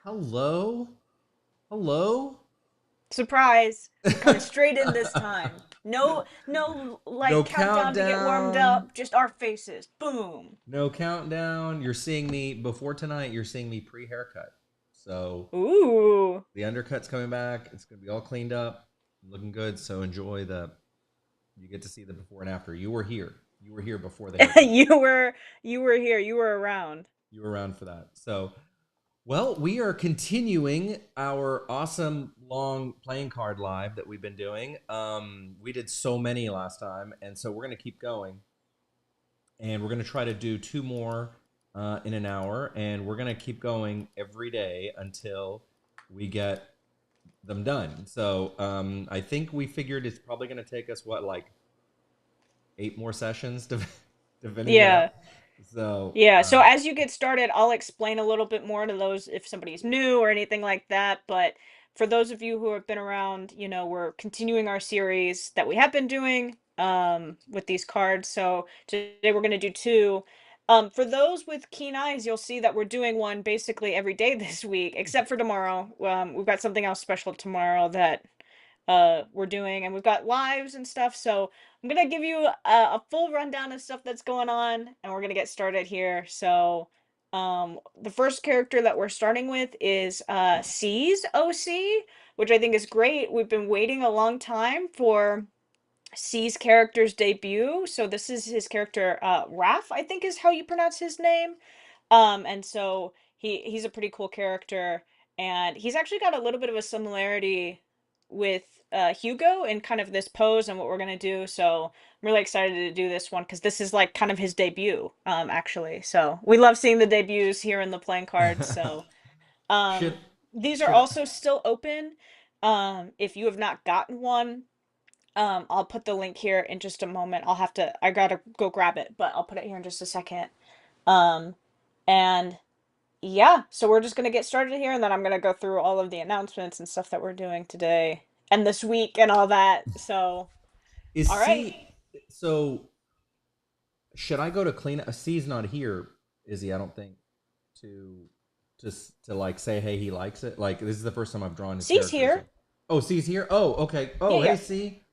Hello? Hello? Surprise! Coming straight in this time. No, No like countdown to get warmed countdown. up. Just our faces. Boom. No countdown. You're seeing me before tonight, you're seeing me pre-haircut. So Ooh. the undercut's coming back. It's gonna be all cleaned up, looking good. So enjoy the you get to see the before and after. You were here. You were here before the haircut. you were you were here. You were around. You were around for that. So well, we are continuing our awesome long playing card live that we've been doing. We did so many last time, and so we're gonna keep going. And we're going to try to do two more in an hour, and we're going to keep going every day until we get them done. So I think we figured it's probably going to take us what, like 8 more sessions to finish it Yeah. up. So Yeah, so as you get started, I'll explain a little bit more to those if somebody's new or anything like that. But for those of you who have been around, we're continuing our series that we have been doing with these cards. So today we're going to do two. For those with keen eyes, you'll see that we're doing one basically every day this week, except for tomorrow. We've got something else special tomorrow that we're doing, and we've got lives and stuff. So I'm gonna give you a full rundown of stuff that's going on, and we're gonna get started here. So the first character that we're starting with is C's OC, which I think is great. We've been waiting a long time for C's character's debut. So this is his character, Raph, I think is how you pronounce his name. And so he's a pretty cool character, and he's actually got a little bit of a similarity with Hugo in kind of this pose and what we're gonna do. So I'm really excited to do this one because this is like kind of his debut, actually. So we love seeing the debuts here in the playing cards. So should um, these are should also still open. If you have not gotten one, I'll put the link here in just a moment. I gotta go grab it, but I'll put it here in just a second. Um, and yeah, so we're just gonna get started here, and then I'm gonna go through all of the announcements and stuff that we're doing today and this week and all that. So, is all right. C so should I go to clean C's not here, is he? I don't think to to like say hey he likes it. Like this is the first time I've drawn his C's character. So here. oh C's here. Oh okay. Yeah, Oh hey yeah. C.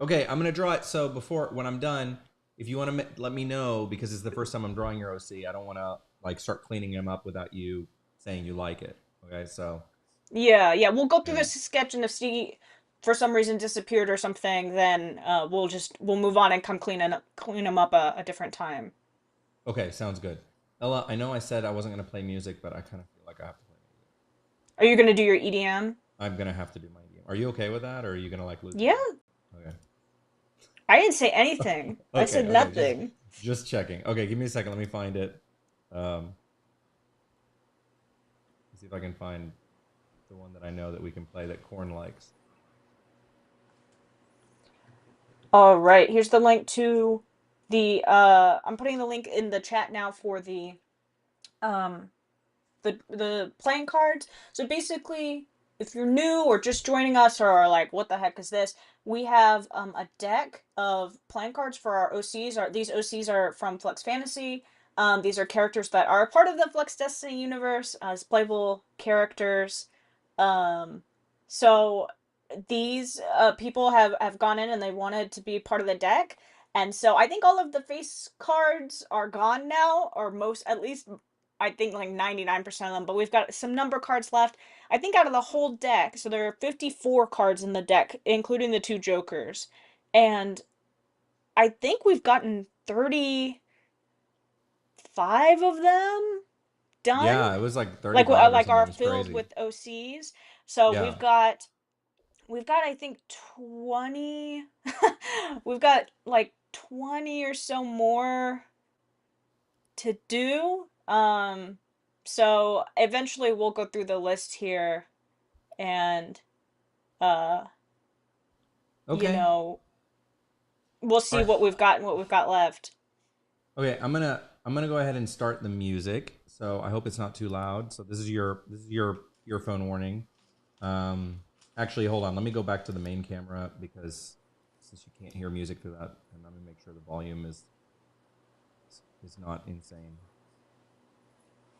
Okay, I'm gonna draw it. So before when I'm done, if you want to let me know because it's the first time I'm drawing your OC, I don't want to like start cleaning him up without you saying you like it. Okay, so Yeah, yeah. We'll go through okay, this sketch, and if C for some reason disappeared or something, then we'll move on and come clean him up a different time. okay, sounds good. Ella, I know I said I wasn't gonna play music, but I kind of feel like I have to play music. Are you gonna do your EDM? I'm gonna have to do my game. Are you okay with that, or are you gonna like lose me Yeah. there? Okay. I didn't say anything. I Okay, said okay, nothing. just checking. Okay, give me a second. Let me find it. Um, see if I can find the one that I know that we can play that Corn likes. All right, here's the link to the I'm putting the link in the chat now for um the playing cards. So basically, if you're new or just joining us or are like, what the heck is this? We have a deck of playing cards for our OCs. These OCs are from Flux Fantasy. These are characters that are a part of the Flux Destiny universe as playable characters. Um, so these people have gone in and they wanted to be part of the deck. And so I think all of the face cards are gone now, or most, at least I think like 99% of them, but we've got some number cards left. I think out of the whole deck, so there are 54 cards in the deck, including the two jokers. And I think we've gotten 35 of them done. Yeah, it was like 35 or Like something. are It was filled crazy. with OCs. So Yeah. we've got I think 20 we've got like 20 or so more to do. So eventually we'll go through the list here and uh you Okay. know, we'll All see right. what we've got and what we've got left. Okay, I'm gonna go ahead and start the music. So I hope it's not too loud. So this is your earphone warning. Um, actually, hold on. Let me go back to the main camera because since you can't hear music through that, and let me make sure the volume is not insane.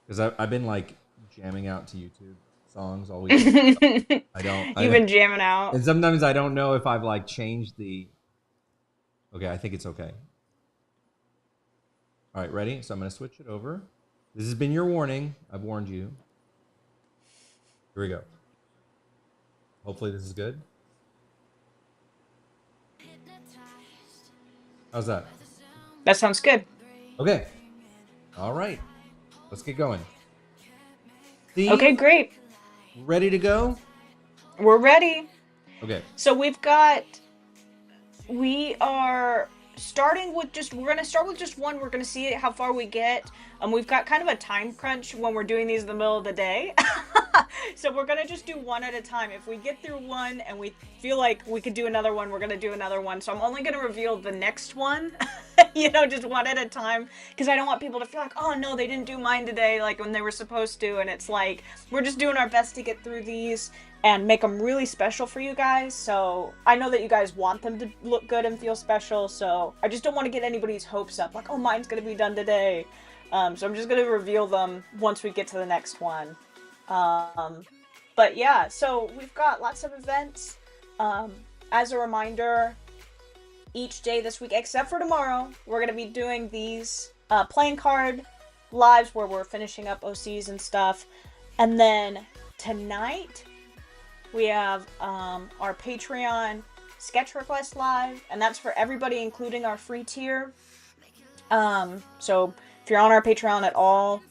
Because I've been like jamming out to YouTube. songs all weekend. I don't. You've been jamming out. And sometimes I don't know if I've like changed the. Okay, I think it's okay. All right, ready? So I'm going to switch it over. This has been your warning. I've warned you. Here we go. Hopefully this is good. How's that? That sounds good. Okay. All right. Let's get going. Steve, Okay, great. ready to go? We're ready. Okay. So we are starting with we're going to start with just one. We're going to see how far we get. We've got kind of a time crunch when we're doing these in the middle of the day. So we're going to just do one at a time. If we get through one and we feel like we could do another one, we're going to do another one. So I'm only going to reveal the next one, just one at a time. Because I don't want people to feel like, oh no, they didn't do mine today, like when they were supposed to. And it's like, we're just doing our best to get through these and make them really special for you guys. So I know that you guys want them to look good and feel special. So I just don't want to get anybody's hopes up. Like, oh, mine's going to be done today. So I'm just going to reveal them once we get to the next one. But yeah, so we've got lots of events. As a reminder, each day this week, except for tomorrow, we're going to be doing these playing card lives where we're finishing up OCs and stuff. And then tonight, we have our Patreon sketch request live, and that's for everybody, including our free tier. So if you're on our Patreon at all,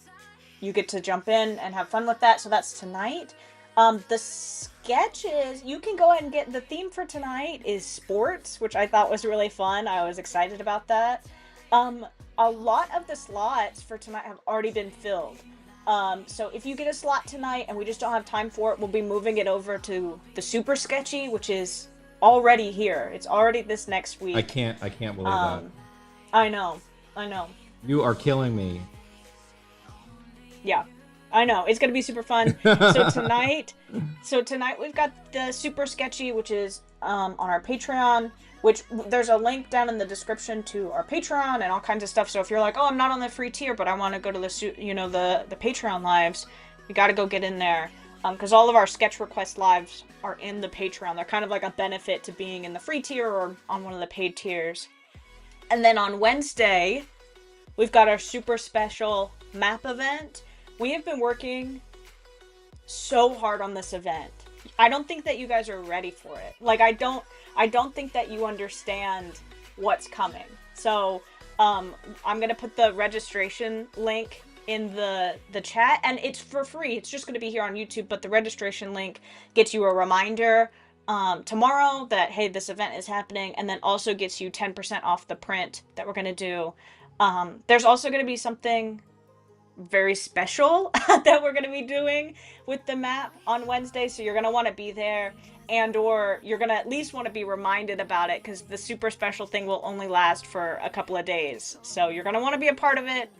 you get to jump in and have fun with that. So that's tonight. The sketches, you can go ahead and get the theme for tonight is sports, which I thought was really fun. I was excited about that. A lot of the slots for tonight have already been filled. So if you get a slot tonight and we just don't have time for it, we'll be moving it over to the super sketchy, which is already here. It's already this next week. I can't believe that. I know. You are killing me. Yeah, I know. It's gonna be super fun. So tonight we've got the super sketchy, which is on our Patreon. Which there's a link down in the description to our Patreon and all kinds of stuff. So if you're like, oh, I'm not on the free tier, but I want to go to the Patreon lives, you got to go get in there. Because all of our sketch request lives are in the Patreon. They're kind of like a benefit to being in the free tier or on one of the paid tiers. And then on Wednesday, we've got our super special map event. We have been working so hard on this event. I don't think that you guys are ready for it. Like, I don't think that you understand what's coming. So, I'm going to put the registration link in the chat, and it's for free. It's just going to be here on YouTube, but the registration link gets you a reminder tomorrow that, hey, this event is happening, and then also gets you 10% off the print that we're going to do. There's also going to be something very special that we're going to be doing with the map on Wednesday, so you're going to want to be there, and or you're going to at least want to be reminded about it, because the super special thing will only last for a couple of days, so you're going to want to be a part of it.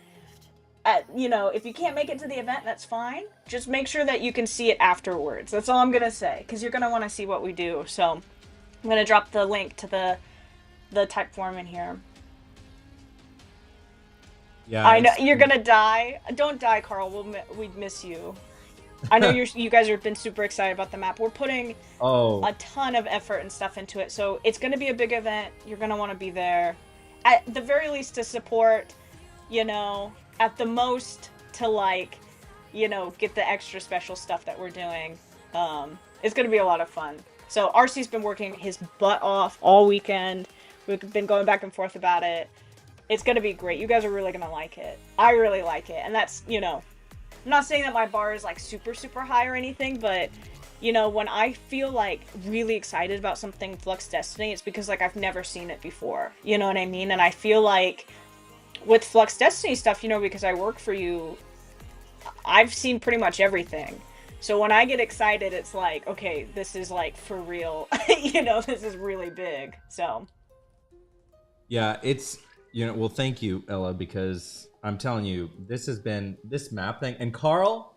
If you can't make it to the event, that's fine. Just make sure that you can see it afterwards. That's all I'm going to say, because you're going to want to see what we do. So I'm going to drop the link to the type form in here. Yeah, I know you're gonna die. Don't die, Carl. We'd miss you. I know you guys have been super excited about the map. We're putting a ton of effort and stuff into it, so it's gonna be a big event. You're gonna want to be there, at the very least to support. At the most to get the extra special stuff that we're doing. It's gonna be a lot of fun. So RC's been working his butt off all weekend. We've been going back and forth about it. It's going to be great. You guys are really going to like it. I really like it. And that's, I'm not saying that my bar is like super, super high or anything, but, when I feel like really excited about something Flux Destiny, it's because like I've never seen it before. You know what I mean? And I feel like with Flux Destiny stuff, because I work for you, I've seen pretty much everything. So when I get excited, it's like, okay, this is like for real. This is really big. So. Yeah, it's... well, thank you, Ella, because I'm telling you, this map thing. And Carl,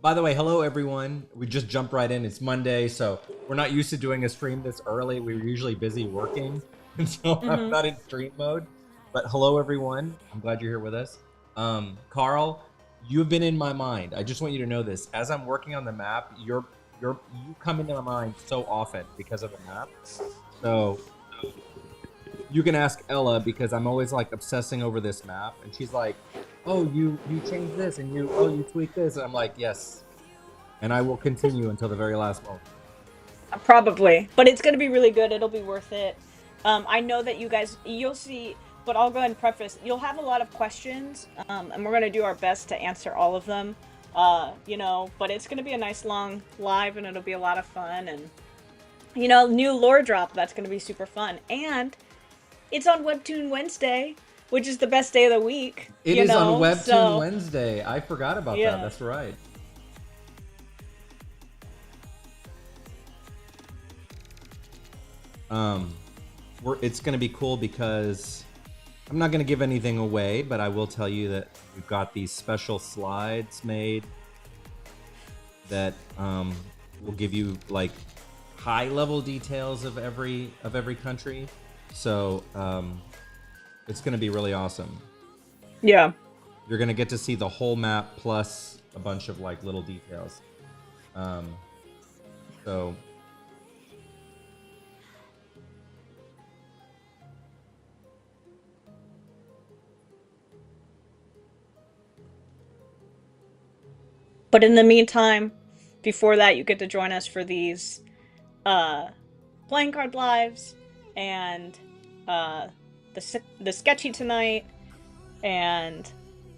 by the way, hello, everyone. We just jumped right in. It's Monday, so we're not used to doing a stream this early. We're usually busy working, and so I'm not in stream mode. But hello, everyone. I'm glad you're here with us. Carl, You've been in my mind. I just want you to know this. As I'm working on the map, you come into my mind so often because of the map. So you can ask Ella because I'm always like obsessing over this map, and she's like, "Oh, you changed this, and you tweaked this," and I'm like, "Yes," and I will continue until the very last moment. Probably, but it's gonna be really good. It'll be worth it. I know that you guys, you'll see, but I'll go ahead and preface. You'll have a lot of questions, and we're gonna do our best to answer all of them. You know, but it's gonna be a nice long live, and it'll be a lot of fun. And you know, new lore drop that's gonna be super fun. And it's on Webtoon Wednesday, which is the best day of the week. It you is on know? Webtoon So, Wednesday. I forgot about that. yeah. That's right. It's gonna be cool because I'm not gonna give anything away, but I will tell you that we've got these special slides made that will give you like high level details of every country. So it's gonna be really awesome. Yeah. You're gonna get to see the whole map plus a bunch of like little details. So But in the meantime, before that, you get to join us for these playing card lives and the sketchy tonight, and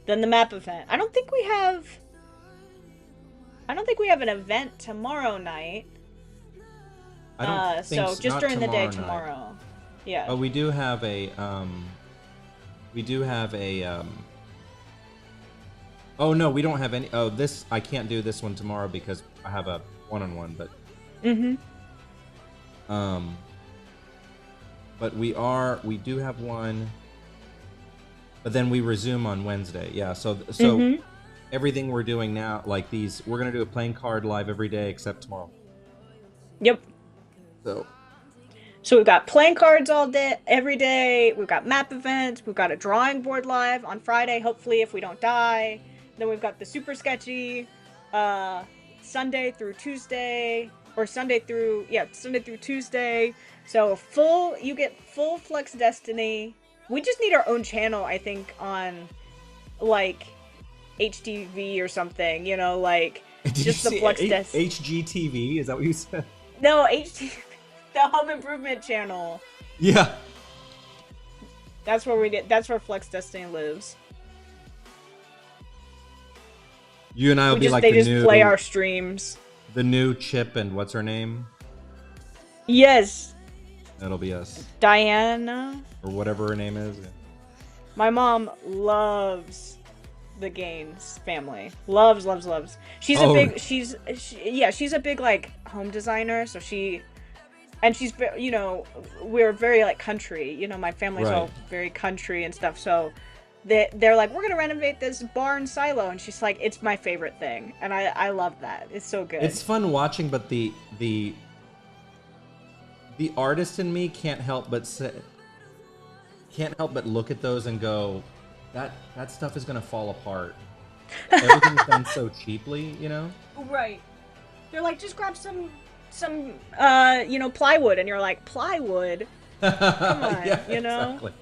then the map event. I don't think we have an event tomorrow night. I don't think so just not during the day night. tomorrow. Yeah. Oh, we do have a oh no, we don't have any. Oh, this I can't do this one tomorrow because I have a one-on-one. But but we do have one. But then we resume on Wednesday. Yeah. So everything we're doing now, like these, we're gonna do a playing card live every day except tomorrow. Yep. So we've got playing cards all day, every day. We've got map events. We've got a drawing board live on Friday, hopefully, if we don't die. Then we've got the super sketchy Sunday through Tuesday, or Sunday through Tuesday. So you get full Flux Destiny. We just need our own channel, I think, on like HTV or something. You know, like just the Flux Destiny. HGTV? Is that what you said? No, HTV. The Home Improvement channel. Yeah. That's where Flux Destiny lives. You and I will be like they just play our streams. The new Chip and what's her name? Yes. That'll be us. Diana? Or whatever her name is. My mom loves the Gaines family. Loves. She's a big like home designer, so she's, you know, we're very like country, you know, my family's all very country and stuff, so they're like, we're gonna renovate this barn silo, and she's like, it's my favorite thing, and I love that. It's so good. It's fun watching, but the artist in me can't help but look at those and go, that stuff is gonna fall apart. Everything's done so cheaply, you know? Right. They're like, just grab some you know, plywood, and you're like, plywood? Come on, yeah, you know? Exactly.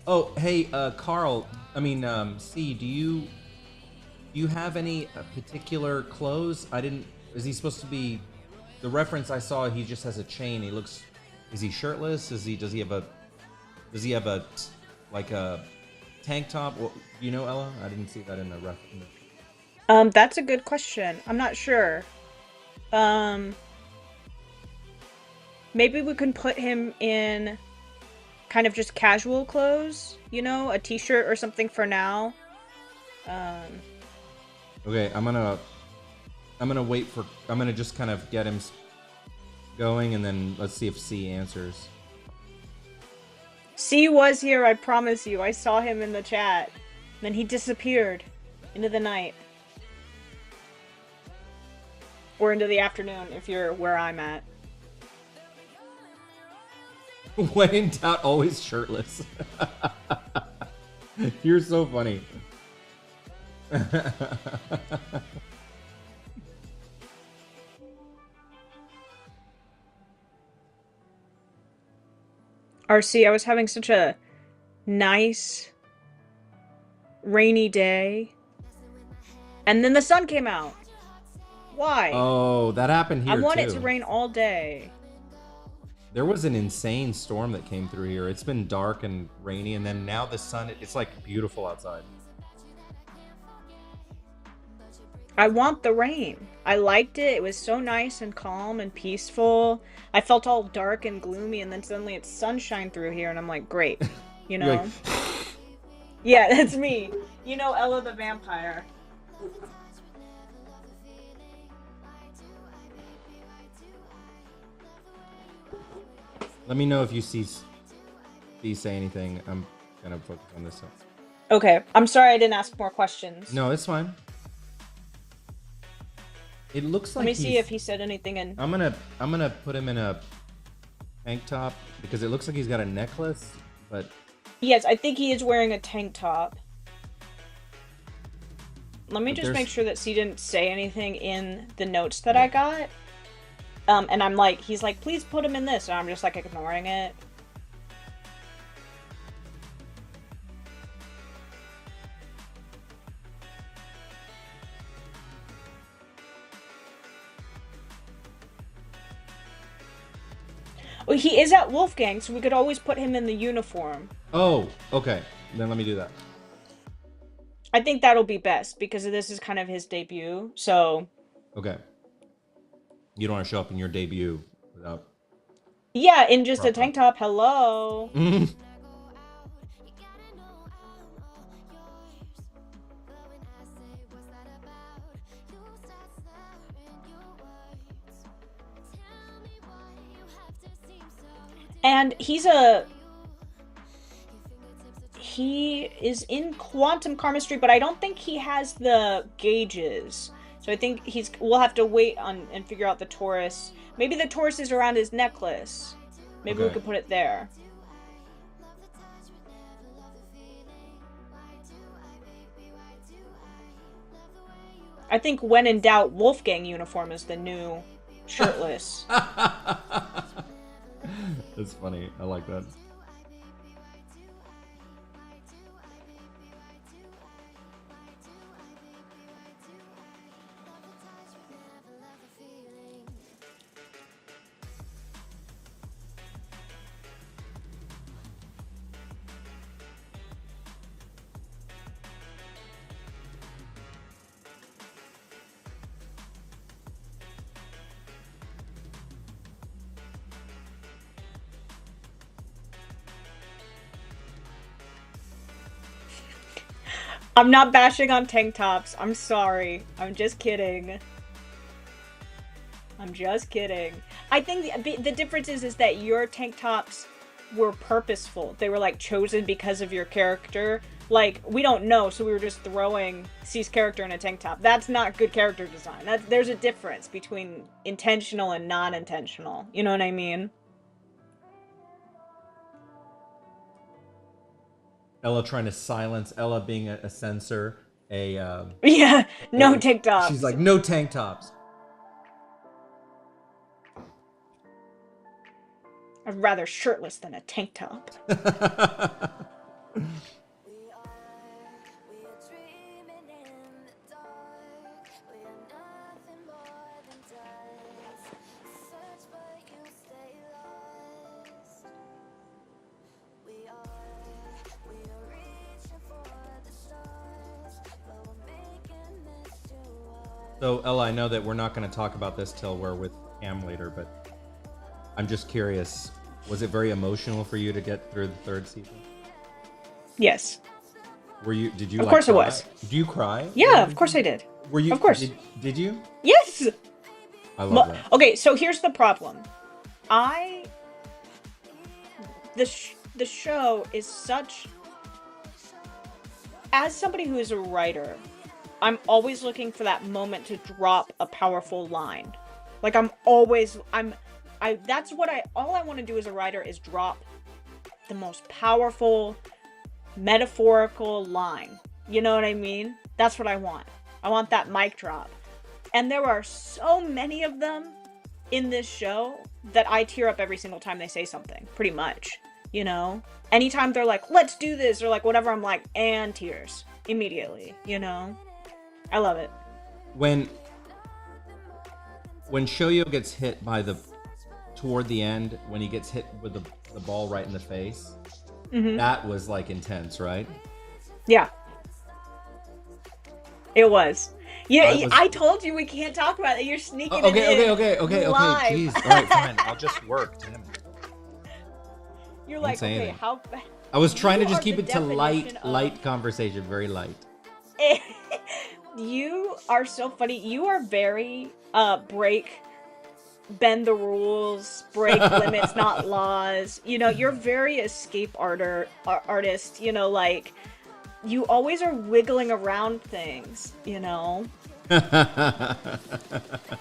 Oh, hey, Carl, C, do you have any particular clothes? Is he supposed to be, the reference I saw, he just has a chain. Is he shirtless? Does he have a like a tank top? Well, you know, Ella? I didn't see that in the reference. That's a good question. I'm not sure. Maybe we can put him in kind of just casual clothes, you know, a t-shirt or something for now. Okay, I'm gonna just kind of get him going, and then let's see if C answers. C was here, I promise you. I saw him in the chat. Then he disappeared into the night. Or into the afternoon, if you're where I'm at. When in doubt, always shirtless. You're so funny. RC, I was having such a nice rainy day, and then the sun came out. Why? Oh, that happened I here want too. it to rain all day. There was an insane storm that came through here. It's been dark and rainy, and then now the sun, it's like beautiful outside. I want the rain. I liked it. It was so nice and calm and peaceful. I felt all dark and gloomy, and then suddenly it's sunshine through here, and I'm like, great. You You're know? like, Yeah, that's me. You know, Ella the vampire. let me know if you see say anything. I'm gonna focus on this. Okay, I'm sorry I didn't ask more questions. No, it's fine. It looks like Let me see if he said anything in. I'm gonna put him in a tank top because it looks like he's got a necklace, but Yes, I think he is wearing a tank top. Let me just make sure that C didn't say anything in the notes that I got. And I'm like, he's like, please put him in this, and I'm just like ignoring it. Well, he is at Wolfgang, so we could always put him in the uniform. Oh, okay. Then let me do that. I think that'll be best because this is kind of his debut. So. Okay. You don't want to show up in your debut without. Yeah, in just a tank top. Hello. And he is in quantum karmastry, but I don't think he has the gauges. So I think we'll have to wait on and figure out the Taurus. Maybe the Taurus is around his necklace. Maybe we could put it there. I think when in doubt, Wolfgang uniform is the new shirtless. That's funny. I like that. I'm not bashing on tank tops. I'm sorry. I'm just kidding. I'm just kidding. I think the difference is that your tank tops were purposeful. They were like chosen because of your character. Like, we don't know, so we were just throwing C's character in a tank top. That's not good character design. There's a difference between intentional and non-intentional. You know what I mean? Ella trying to silence Ella being a censor. Yeah, no tank tops. She's like, no tank tops. I'd rather shirtless than a tank top. So, Ella, I know that we're not going to talk about this till we're with Cam later, but I'm just curious. Was it very emotional for you to get through the third season? Yes. Did you? Of course it was. Did you cry? Yeah, of course I did. Were you? Of course. Did you? Yes. I love that. Okay, so here's the problem. The show is such. As somebody who is a writer, I'm always looking for that moment to drop a powerful line. Like all I want to do as a writer is drop the most powerful metaphorical line. You know what I mean? That's what I want. I want that mic drop. And there are so many of them in this show that I tear up every single time they say something, pretty much. You know? Anytime they're like, let's do this, or like whatever, I'm like, and tears. Immediately, you know? I love it. When Shoyo gets hit by toward the end, when he gets hit with the ball right in the face, that was like intense, right? Yeah. It was. Yeah, I told you we can't talk about it. You're sneaking okay, it okay. live. Jeez. All right, fine. I'll just work. Damn it. You're like, okay, anything. how... I was trying to just keep the it to light definition conversation, very light. You are so funny. You are very bend the rules, break limits, not laws. You know, you're very escape artist. You know, like you always are wiggling around things. You know.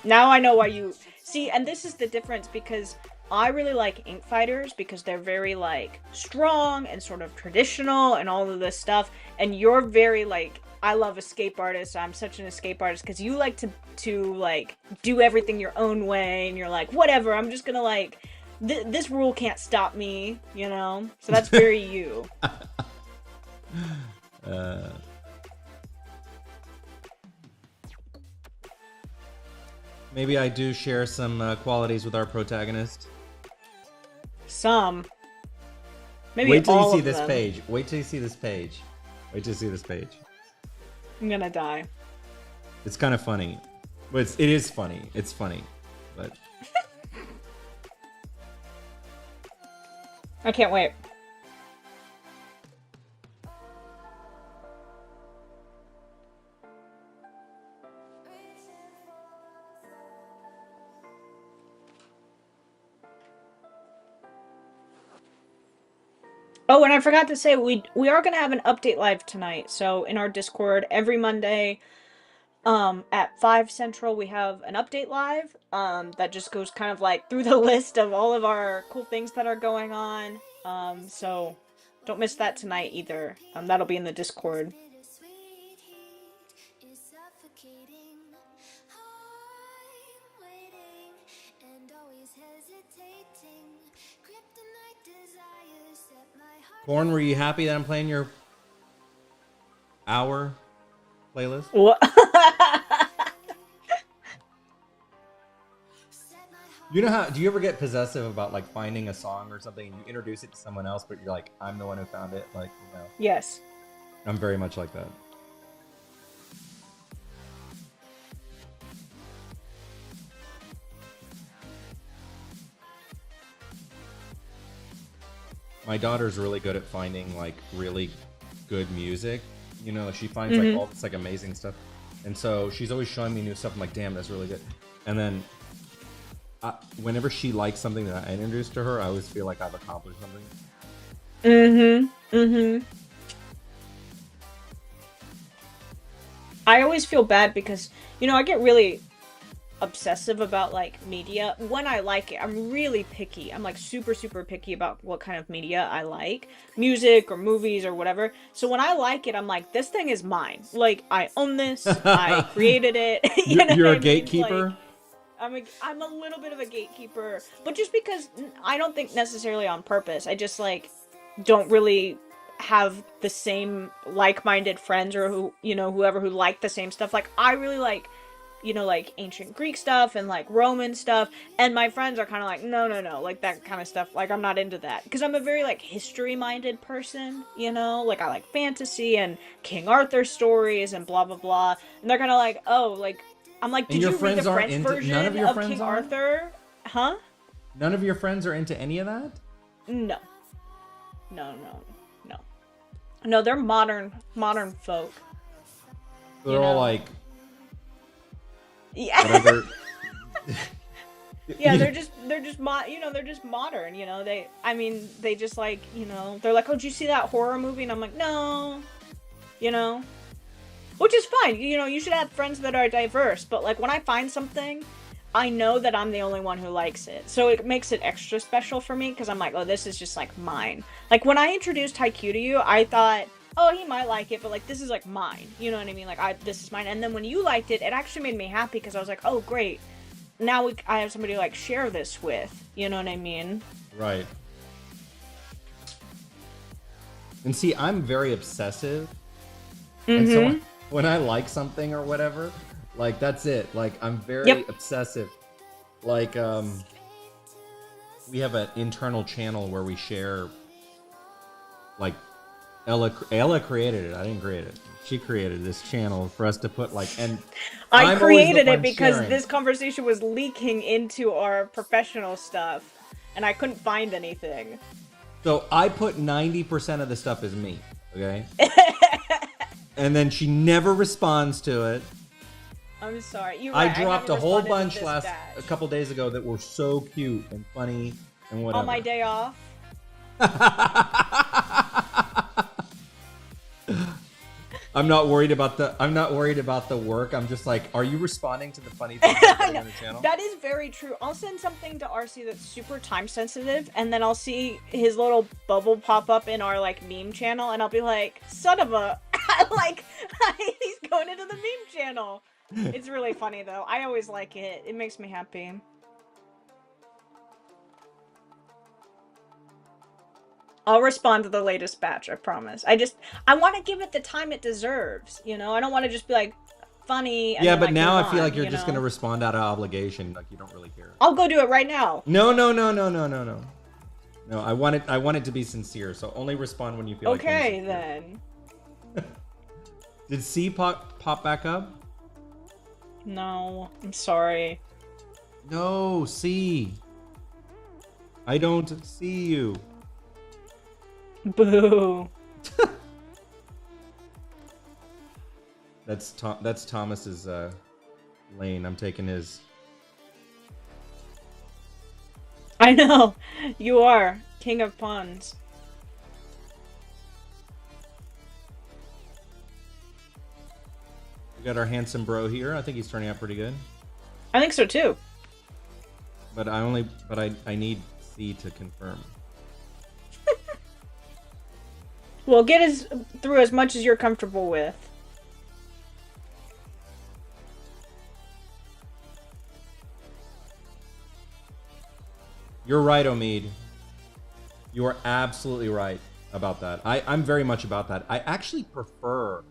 Now I know why you see, and this is the difference because I really like ink fighters because they're very like strong and sort of traditional and all of this stuff, and you're very like, I love escape artists. I'm such an escape artist because you like to like do everything your own way, and you're like, whatever, I'm just gonna like this rule can't stop me, you know. So that's very you. Maybe I do share some qualities with our protagonist. Some. Maybe wait till all you see of this them. page. Wait till you see this page. Wait till you see this page. I'm gonna die. It's kind of funny. But it is funny. It's funny. But I can't wait. Oh, and I forgot to say we are gonna have an update live tonight. So in our Discord every Monday, at 5 Central we have an update live. That just goes kind of like through the list of all of our cool things that are going on. So don't miss that tonight either. That'll be in the Discord. Corn, were you happy that I'm playing your hour playlist? What? You know how? Do you ever get possessive about like finding a song or something and you introduce it to someone else, but you're like, I'm the one who found it? Like, you know. Yes. I'm very much like that. My daughter's really good at finding like really good music. You know, she finds like all this like amazing stuff, and so she's always showing me new stuff. I'm like, damn, that's really good. And then whenever she likes something that I introduced to her, I always feel like I've accomplished something. I always feel bad because, you know, I get really obsessive about like media when I like it. I'm really picky. I'm like super picky about what kind of media I like, music or movies or whatever. So when I like it, I'm like, this thing is mine. Like I own this. I created it. You're a gatekeeper. Like, I'm a little bit of a gatekeeper, but just because I don't think necessarily on purpose. I just like don't really have the same like-minded friends or who, you know, whoever who like the same stuff. Like I really like, you know, like ancient Greek stuff and like Roman stuff, and my friends are kind of like, no, like that kind of stuff, like I'm not into that because I'm a very like history minded person, you know, like I like fantasy and King Arthur stories and blah blah blah, and they're kind of like, oh, like I'm like, did you read the French version of King Arthur? Huh? None of your friends are into any of that? No, they're modern folk. They're all like, yeah. Whatever. Yeah, they're just you know, they're just modern, you know. They just like, you know, they're like, oh, did you see that horror movie? And I'm like, no, you know, which is fine. You know, you should have friends that are diverse, but like when I find something, I know that I'm the only one who likes it, so it makes it extra special for me because I'm like, oh, this is just like mine. Like when I introduced Haikyuu to you, I thought oh, he might like it, but like this is like mine. You know what I mean? Like this is mine. And then when you liked it, it actually made me happy because I was like, oh great, now I have somebody to like share this with. You know what I mean? Right. And see, I'm very obsessive. And so when I like something or whatever, like that's it. Like I'm very obsessive. Like we have an internal channel where we share, like Ella created it. I didn't create it. She created this channel for us to put like, and I I'm always the created it one because sharing. this conversation was leaking into our professional stuff, and I couldn't find anything. So I put 90% of the stuff as me, okay? And then she never responds to it. I'm sorry. You're right. I dropped a whole bunch a couple days ago that were so cute and funny and whatever. On my day off. I'm not worried about the work. I'm just like, are you responding to the funny things on the channel? That is very true. I'll send something to RC that's super time sensitive, and then I'll see his little bubble pop up in our like meme channel, and I'll be like, son of a like he's going into the meme channel. It's really funny though. I always like it. It makes me happy. I'll respond to the latest batch, I promise. I want to give it the time it deserves, you know? I don't want to just be like, funny. And yeah, then, but like, now I move feel on, like you're you just know? going to respond out of obligation. Like you don't really care. I'll go do it right now. No. No, I want it to be sincere. So only respond when you feel like okay, then. Did C pop back up? No, I'm sorry. No, C. I don't see you. Boo. That's Thomas's lane. I'm taking his. I know. You are king of puns. We got our handsome bro here. I think he's turning out pretty good. I think so too. But I need C to confirm. Well, get through as much as you're comfortable with. You're right, Omid. You are absolutely right about that. I'm very much about that. I actually prefer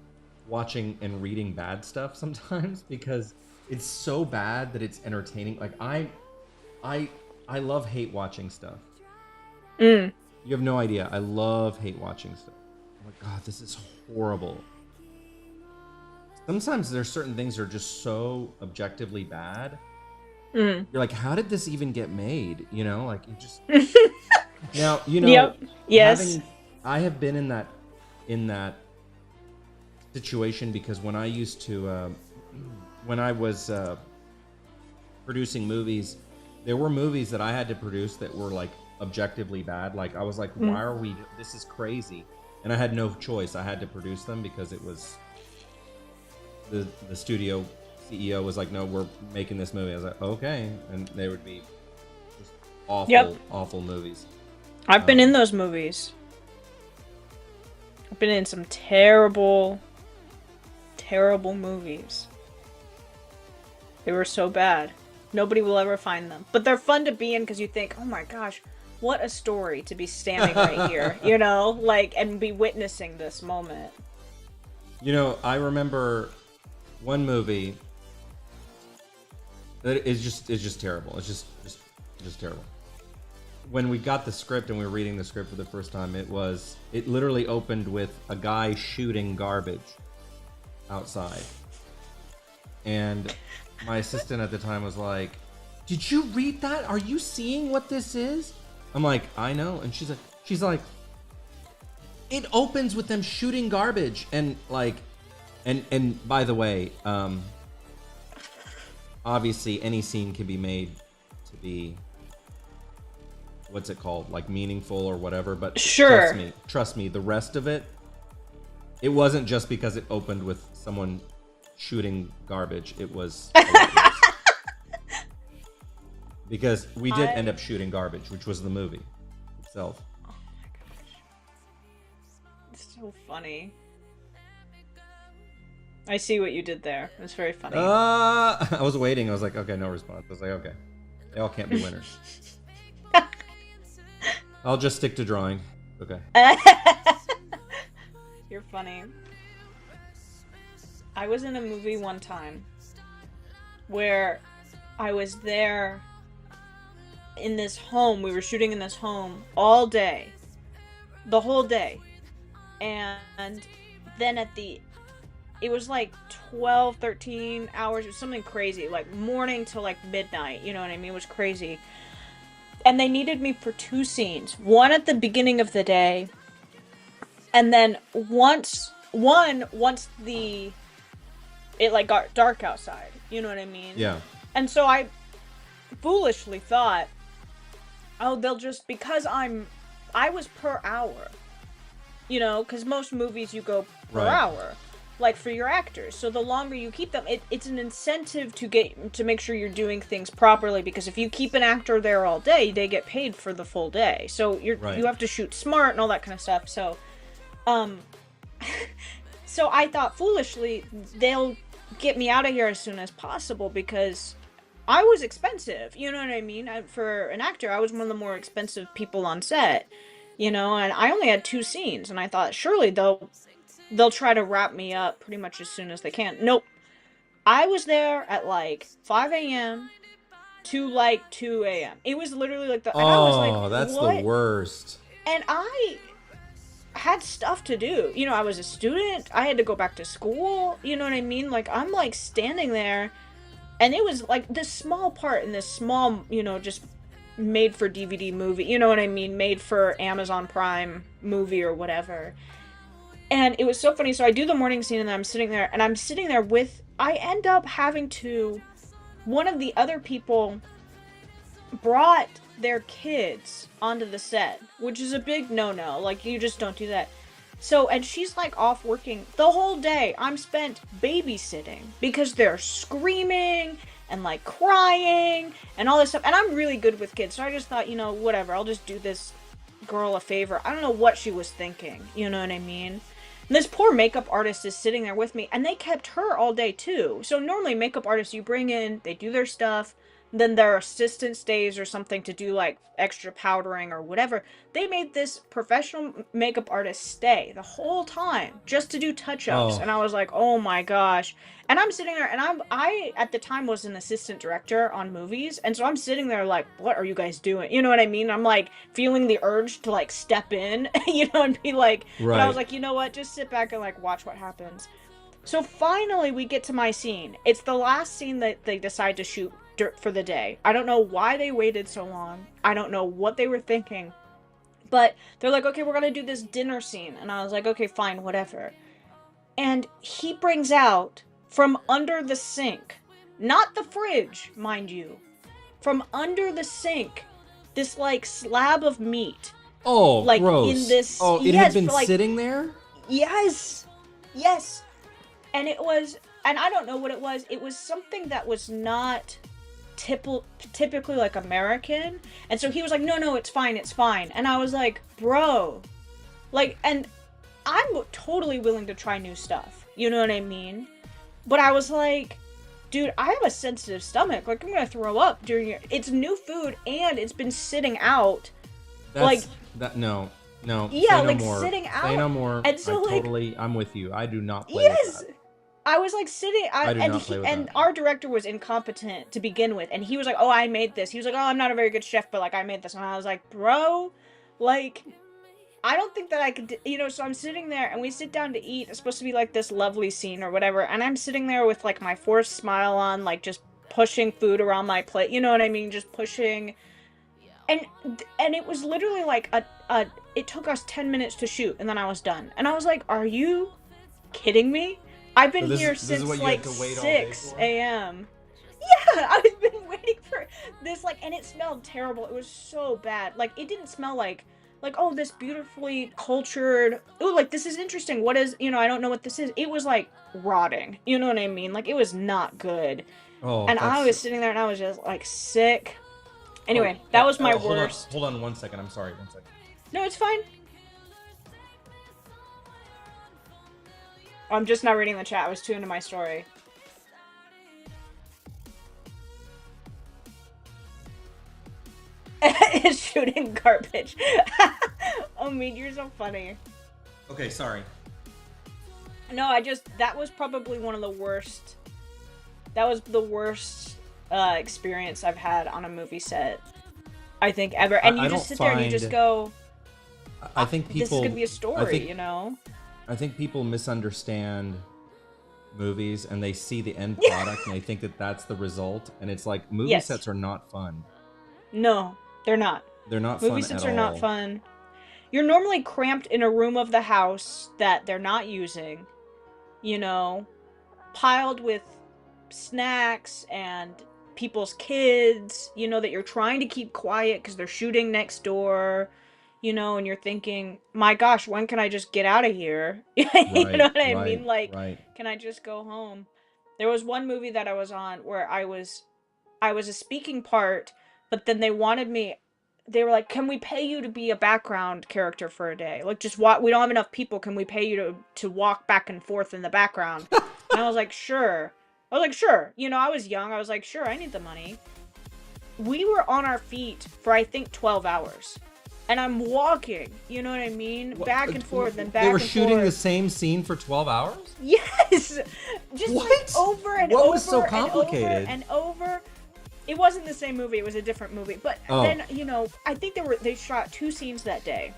watching and reading bad stuff sometimes because it's so bad that it's entertaining. Like I love hate watching stuff. You have no idea. I love hate watching stuff. Oh my god, this is horrible. Sometimes there's certain things that are just so objectively bad. You're like, how did this even get made? You know, like you just. Now you know. Yep. Yes. I have been in that situation because when I used to, when I was producing movies, there were movies that I had to produce that were like objectively bad. Like I was like, why are we? This is crazy, and I had no choice. I had to produce them because it was the studio CEO was like, no, we're making this movie. I was like, okay, and they would be just awful, awful movies. I've been in those movies. I've been in some terrible, terrible movies. They were so bad. Nobody will ever find them. But they're fun to be in because you think, oh my gosh, what a story to be standing right here, you know? Like, and be witnessing this moment. You know, I remember one movie that is just terrible. It's just terrible. When we got the script and we were reading the script for the first time, it literally opened with a guy shooting garbage outside. And my assistant at the time was like, "Did you read that? Are you seeing what this is?" I'm like, "I know." And she's like, "It opens with them shooting garbage." And like, and by the way, obviously any scene can be made to be, what's it called, like meaningful or whatever, but sure, trust me, the rest of it wasn't just because it opened with someone shooting garbage. It was because we did end up shooting garbage, which was the movie itself. Oh my gosh. So funny. I see what you did there. It's very funny. I was waiting. I was like, okay, no response. I was like, okay, they all can't be winners. I'll just stick to drawing. Okay. You're funny. I was in a movie one time where I was there in this home. We were shooting in this home all day, the whole day. And then it was like 12, 13 hours. It was something crazy, like morning to like midnight. You know what I mean? It was crazy. And they needed me for 2 scenes. One at the beginning of the day. And then once it like got dark outside. You know what I mean? Yeah. And so I foolishly thought, oh, they'll just, because I was per hour, you know, because most movies you go per hour, like for your actors. So the longer you keep them, it's an incentive to make sure you're doing things properly, because if you keep an actor there all day, they get paid for the full day. So you have to shoot smart and all that kind of stuff. So, so I thought foolishly they'll get me out of here as soon as possible because I was expensive, you know what I mean? For an actor, I was one of the more expensive people on set, you know, and I only had 2 scenes, and I thought surely they'll try to wrap me up pretty much as soon as they can. Nope. I was there at like 5 a.m. to like 2 a.m. It was literally like and I was like, that's what? the worst. And I had stuff to do. You know, I was a student. I had to go back to school. You know what I mean? Like, I'm like standing there, and it was like this small part in this small, you know, just made for DVD movie. You know what I mean? Made for Amazon Prime movie or whatever. And it was so funny. So I do the morning scene, and then I'm sitting there with, I end up having to, one of the other people brought their kids onto the set, which is a big no-no. Like, you just don't do that. So, and she's like off working the whole day. I'm spent babysitting because they're screaming and like crying and all this stuff. And I'm really good with kids. So I just thought, you know, whatever, I'll just do this girl a favor. I don't know what she was thinking. You know what I mean? And this poor makeup artist is sitting there with me, and they kept her all day too. So normally makeup artists you bring in, they do their stuff, then their assistant stays or something to do like extra powdering or whatever. They made this professional makeup artist stay the whole time just to do touch-ups. And I was like, oh my gosh. And I'm sitting there, and I at the time was an assistant director on movies, and so I'm sitting there like, what are you guys doing? You know what I mean? I'm like feeling the urge to like step in, you know, and be like, but I was like, you know what, just sit back and like watch what happens. So finally we get to my scene. It's the last scene that they decide to shoot for the day. I don't know why they waited so long. I don't know what they were thinking. But they're like, okay, we're gonna do this dinner scene. And I was like, okay, fine, whatever. And he brings out from under the sink, not the fridge, mind you, from under the sink, this like slab of meat. Oh, like gross. In this, it had been sitting there? Yes. And it was, and I don't know what it was. It was something that was not typically like American. And so he was like, no, it's fine. And I was like, bro, like, and I'm totally willing to try new stuff. You know what I mean? But I was like, dude, I have a sensitive stomach. Like, I'm gonna throw up it's new food, and it's been sitting out. No. Yeah, like more. Sitting out. Say no more. And so I'm with you. I do not play with that. I was like sitting, and our director was incompetent to begin with, and he was like, oh, I made this. He was like, oh, I'm not a very good chef, but like, I made this. And I was like, bro, like, I don't think that I could, you know. So I'm sitting there, and we sit down to eat. It's supposed to be like this lovely scene or whatever, and I'm sitting there with like my forced smile on, like just pushing food around my plate, you know what I mean, just pushing. And it was literally like it took us 10 minutes to shoot, and then I was done. And I was like, are you kidding me? I've been here since like 6 a.m. Yeah, I've been waiting for this, like, and it smelled terrible. It was so bad. Like, it didn't smell like, oh, this beautifully cultured, ooh, like, this is interesting. What is, you know, I don't know what this is. It was, like, rotting. You know what I mean? Like, it was not good. Oh, and I was sitting there, and I was just, like, sick. Anyway, that was my worst. Hold on 1 second. I'm sorry. 1 second. No, it's fine. I'm just not reading the chat. I was too into my story. It's shooting garbage. Oh, Mead, you're so funny. Okay, sorry. No, that was probably one of the worst. That was the worst experience I've had on a movie set, I think, ever. And you just sit there and you just go, I think people, this is gonna be a story, you know? I think people misunderstand movies and they see the end product and they think that that's the result. And it's like, movie sets are not fun. No, they're not. They're not fun at all. Movie sets are not fun. You're normally cramped in a room of the house that they're not using, you know, piled with snacks and people's kids, you know, that you're trying to keep quiet because they're shooting next door, you know, and you're thinking, my gosh, when can I just get out of here? You know what I mean? Like, can I just go home? There was one movie that I was on where I was a speaking part, but then they were like, can we pay you to be a background character for a day? Like, just walk, we don't have enough people, can we pay you to walk back and forth in the background? And I was like, sure. You know, I was young. I was like, sure, I need the money. We were on our feet for, I think, 12 hours. And I'm walking, you know what I mean? Back and forth and back and forth. They were shooting the same scene for 12 hours? Yes! Just like over and over. What was so complicated? And over. It wasn't the same movie, it was a different movie. But then, you know, I think they shot 2 scenes that day.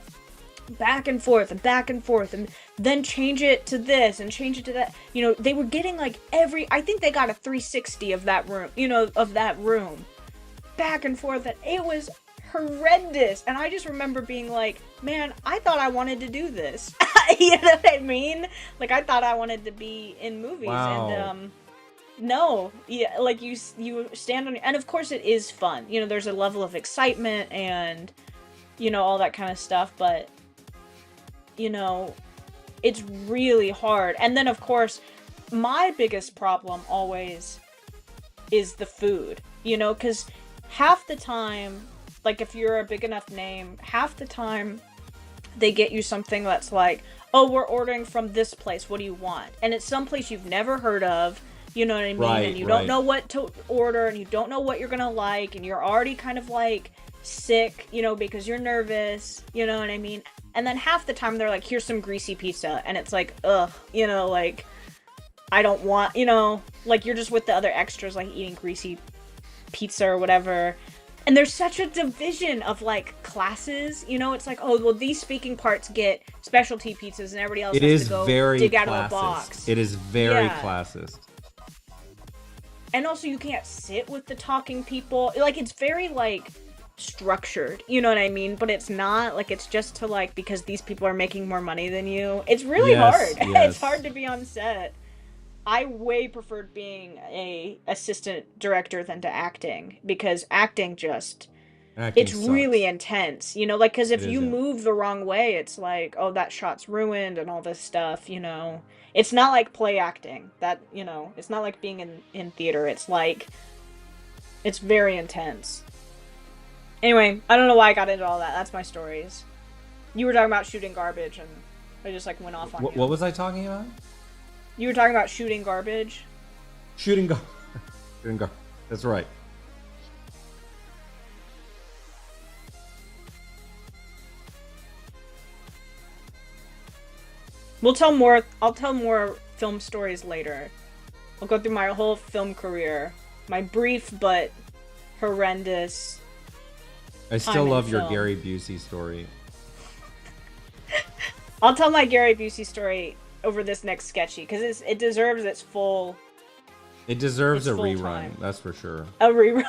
Back and forth, and then change it to this and change it to that. You know, they were getting like I think they got a 360 of that room, you know, back and forth, and it was horrendous. And I just remember being like, man, I thought I wanted to do this. You know what I mean? Like, I thought I wanted to be in movies. Wow. And no, yeah, like you stand on, and of course it is fun, you know, there's a level of excitement and, you know, all that kind of stuff, but, you know, it's really hard. And then of course my biggest problem always is the food, you know, because half the time, like, if you're a big enough name, half the time they get you something that's like, oh, we're ordering from this place, what do you want? And it's some place you've never heard of. You know what I mean? And you don't know what to order, and you don't know what you're gonna like, and you're already kind of like sick, you know, because you're nervous, you know what I mean? And then half the time they're like, here's some greasy pizza, and it's like, ugh, you know, like, I don't want, you know, like, you're just with the other extras, like, eating greasy pizza or whatever. And there's such a division of, like, classes, you know, it's like, oh, well, these speaking parts get specialty pizzas, and everybody else has to go dig out of the box. It is very classist. And also, you can't sit with the talking people. Like, it's very, like, structured. You know what I mean? But it's not. Like, it's just to, like, because these people are making more money than you. It's really hard. Yes. It's hard to be on set. I way preferred being a assistant director than to acting. Because acting just... Acting sucks. Really intense. You know, like, because if you move the wrong way, it's like, oh, that shot's ruined and all this stuff, you know... It's not like play acting. That, you know, it's not like being in theater. It's like, it's very intense. Anyway, I don't know why I got into all that. That's my stories. You were talking about shooting garbage, and I just, like, went off on you. What was I talking about? You were talking about shooting garbage. Shooting garbage. That's right. I'll tell more film stories later. I'll go through my whole film career. My brief but horrendous. I still love your Gary Busey story. I'll tell my Gary Busey story over this next sketchy, because it deserves its full... It deserves a rerun, that's for sure. A rerun.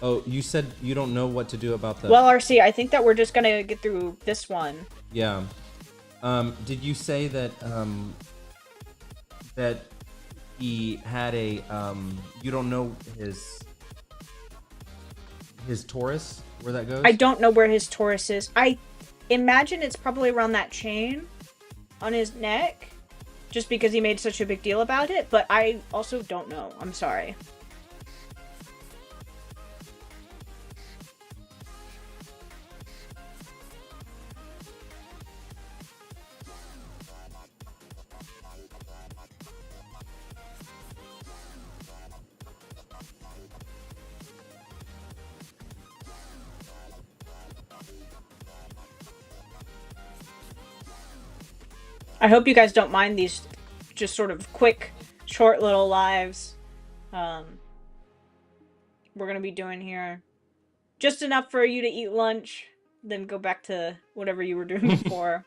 Oh, you said you don't know what to do about the... Well, RC, I think that we're just gonna get through this one. Yeah. Did you say that that he had a you don't know his Taurus, where that goes? I don't know where his Taurus is. I imagine it's probably around that chain on his neck. just because he made such a big deal about it, but I also don't know. I'm sorry. I hope you guys don't mind these just sort of quick, short little lives we're gonna be doing here. Just enough for you to eat lunch, then go back to whatever you were doing before.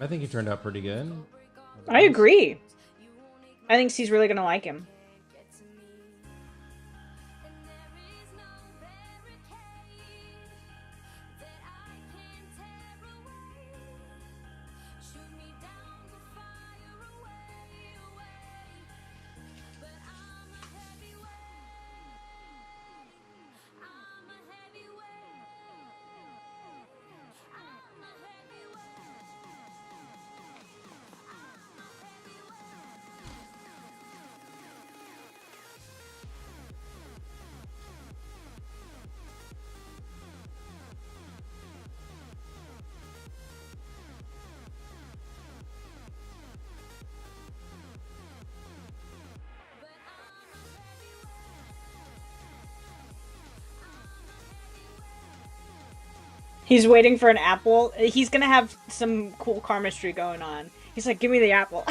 I think he turned out pretty good. I agree. I think C's really gonna like him. He's waiting for an apple. He's gonna have some cool karmastry going on. He's like, give me the apple.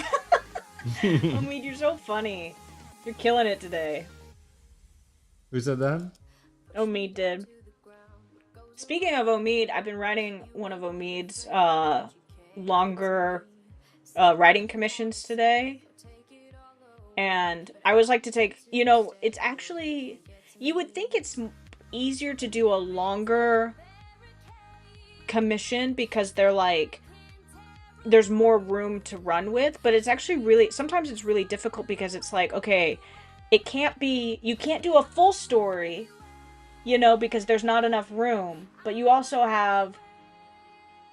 Omid, you're so funny. You're killing it today. Who said that? Omid did. Speaking of Omid, I've been writing one of Omid's longer writing commissions today. And I always like to take, it's actually, you would think it's easier to do a longer commission because they're like, there's more room to run with, but it's actually really, sometimes it's really difficult because it's like, okay, you can't do a full story, because there's not enough room, but you also have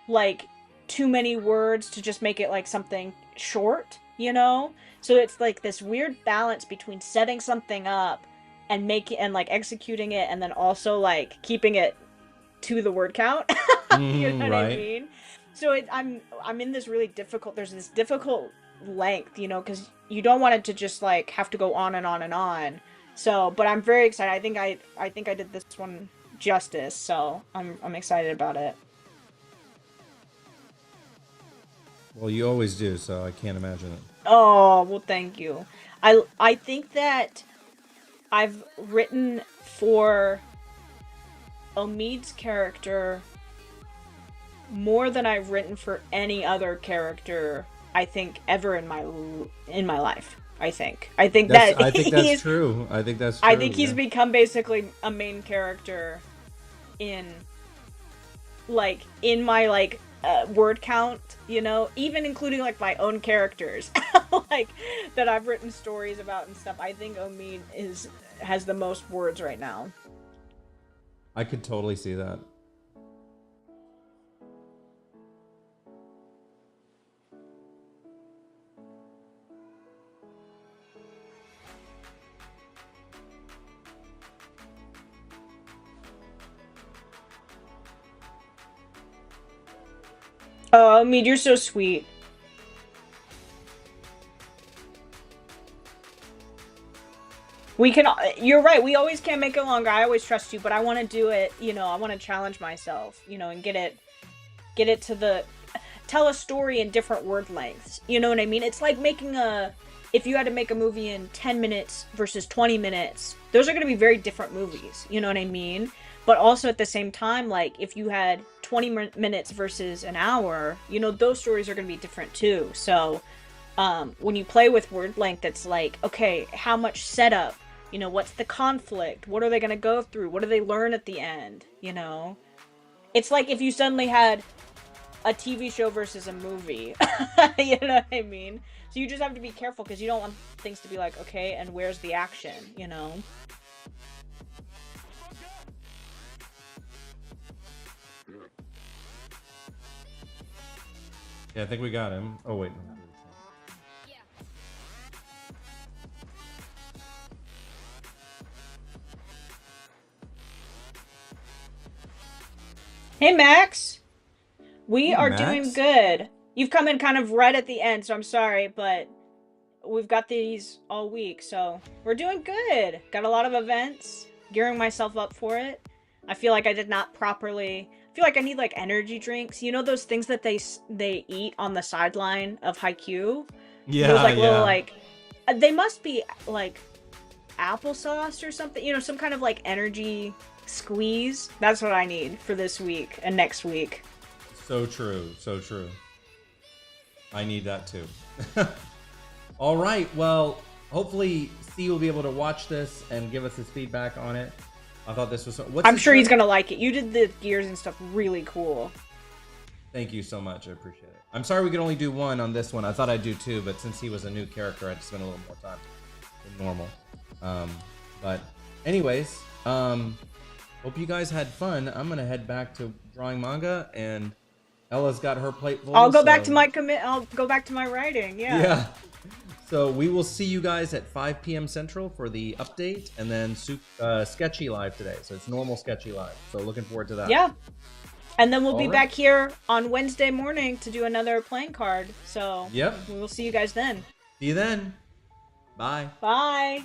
like too many words to just make it like something short, so it's like this weird balance between setting something up and like executing it, and then also like keeping it to the word count. You know what I mean? So I'm in this really difficult, there's this difficult length, because you don't want it to just like have to go on and on and on. So, but I'm very excited. I think I did this one justice, so I'm excited about it. Well, you always do, so I can't imagine it. Oh, well, thank you. I think that I've written for Omid's character more than I've written for any other character, I think, ever in my life. I think that's true. I think that's true. I think he's become basically a main character in my word count, even including like my own characters like that I've written stories about and stuff. I think Omid has the most words right now. I could totally see that. Oh, Omid, you're so sweet. You're right, we always can make it longer. I always trust you, but I want to do it, I want to challenge myself, and get it to tell a story in different word lengths. You know what I mean? It's like if you had to make a movie in 10 minutes versus 20 minutes, those are going to be very different movies. You know what I mean? But also at the same time, like if you had 20 minutes versus an hour, those stories are going to be different too. So when you play with word length, it's like, okay, how much setup? What's the conflict? What are they going to go through? What do they learn at the end? It's like if you suddenly had a TV show versus a movie. You know what I mean? So you just have to be careful because you don't want things to be like, okay, and where's the action? Yeah, I think we got him. Oh wait. Hey, Max. We Hey are doing Max. good. You've come in kind of right at the end, so I'm sorry, but we've got these all week, so we're doing good. Got a lot of events, gearing myself up for it. I feel like I did not properly. I feel like I need like energy drinks. You know those things that they eat on the sideline of Haikyuu? Those Yeah, like little yeah. like they must be like applesauce or something. You know, some kind of like energy squeeze. That's what I need for this week and next week. So true. So true. I need that too. All right. Well, hopefully, C will be able to watch this and give us his feedback on it. I thought this was. What's I'm his sure he's tournament? gonna like it. You did the gears and stuff really cool. Thank you so much. I appreciate it. I'm sorry we could only do one on this one. I thought I'd do two, but since he was a new character, I had to spend a little more time than normal. Um, but anyways, hope you guys had fun. I'm gonna head back to drawing manga, and Ella's got her plate I'll full. go back So to my commit. I'll go back to my writing. Yeah. yeah. So we will see you guys at 5 p.m. Central for the update, and then Sketchy Live today. So it's normal Sketchy Live. So looking forward to that. Yeah. And then we'll All be right. back here on Wednesday morning to do another playing card. So Yep. we will see you guys then. See you then. Bye. Bye.